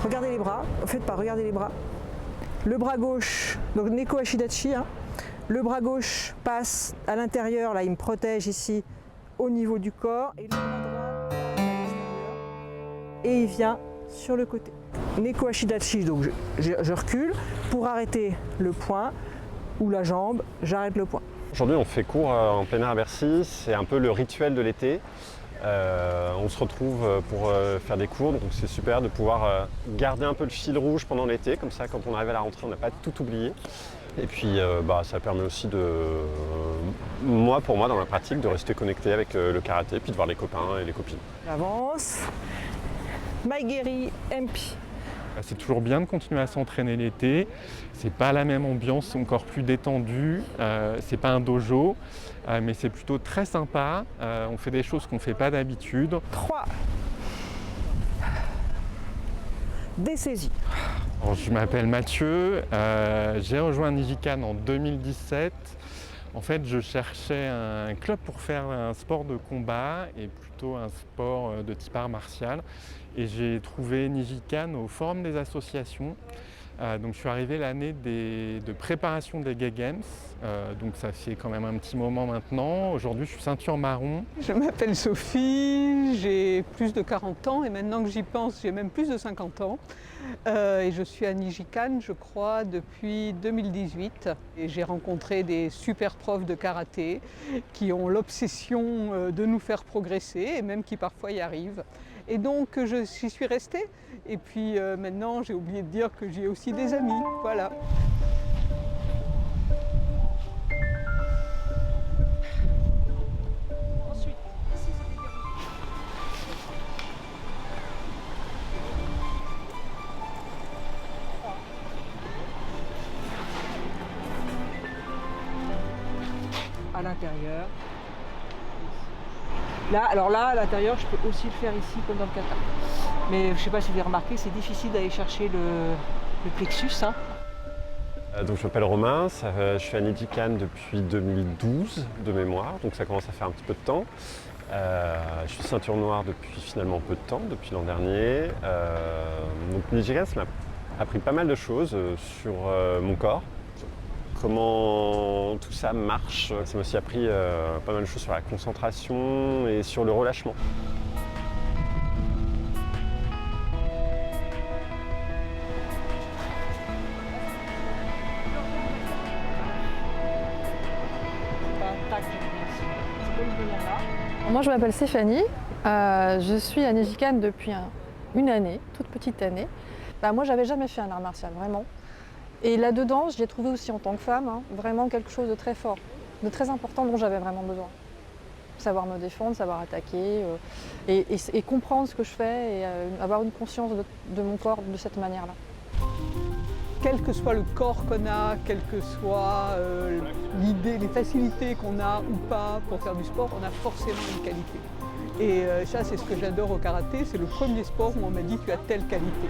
Regardez les bras, faites pas, regardez les bras. Le bras gauche, donc Neko Ashidachi, hein. Le bras gauche passe à l'intérieur, là il me protège ici au niveau du corps. Et le bras droit passe à l'extérieur et il vient sur le côté. Neko Ashidachi, donc je recule pour arrêter le poing ou la jambe, j'arrête le poing. Aujourd'hui on fait cours en plein air à Bercy, c'est un peu le rituel de l'été. On se retrouve pour faire des cours, donc c'est super de pouvoir garder un peu le fil rouge pendant l'été, comme ça quand on arrive à la rentrée on n'a pas tout oublié. Et puis ça permet aussi pour moi dans ma pratique, de rester connecté avec le karaté, puis de voir les copains et les copines. J'avance, Maigeri, MP. C'est toujours bien de continuer à s'entraîner l'été. C'est pas la même ambiance, c'est encore plus détendu. C'est pas un dojo, mais c'est plutôt très sympa. On fait des choses qu'on fait pas d'habitude. 3. Dessaisie. Alors, je m'appelle Mathieu. J'ai rejoint Nijikan en 2017. En fait, je cherchais un club pour faire un sport de combat et plutôt un sport de type art martial. Et j'ai trouvé Nijikan au Forum des associations. Donc je suis arrivé l'année de préparation des Gay Games. Donc ça fait quand même un petit moment maintenant. Aujourd'hui, je suis ceinture marron. Je m'appelle Sophie, j'ai plus de 40 ans et maintenant que j'y pense, j'ai même plus de 50 ans. Et je suis à Nijikan, je crois, depuis 2018. Et j'ai rencontré des super profs de karaté qui ont l'obsession de nous faire progresser et même qui parfois y arrivent. Et donc j'y suis restée. Et puis maintenant, j'ai oublié de dire que j'ai aussi des amis. Voilà. Ensuite, ici c'est déverrouillé. À l'intérieur. Là, alors là, à l'intérieur, je peux aussi le faire ici comme dans le kata. Mais je ne sais pas si vous avez remarqué, c'est difficile d'aller chercher le plexus. Hein. Donc je m'appelle Romain, je suis à Nijikan depuis 2012 de mémoire, donc ça commence à faire un petit peu de temps. Je suis ceinture noire depuis finalement peu de temps, depuis l'an dernier. Donc Nijikan, ça m'a appris pas mal de choses sur mon corps, comment tout ça marche. Ça m'a aussi appris pas mal de choses sur la concentration et sur le relâchement. Moi je m'appelle Stéphanie, je suis à Nijikan depuis une année, toute petite année. Moi j'avais jamais fait un art martial, vraiment. Et là-dedans, j'ai trouvé aussi en tant que femme, vraiment quelque chose de très fort, de très important dont j'avais vraiment besoin. Savoir me défendre, savoir attaquer et comprendre ce que je fais et avoir une conscience de mon corps de cette manière-là. Quel que soit le corps qu'on a, quelle que soit l'idée, les facilités qu'on a ou pas pour faire du sport, on a forcément une qualité. Et ça, c'est ce que j'adore au karaté, c'est le premier sport où on m'a dit tu as telle qualité.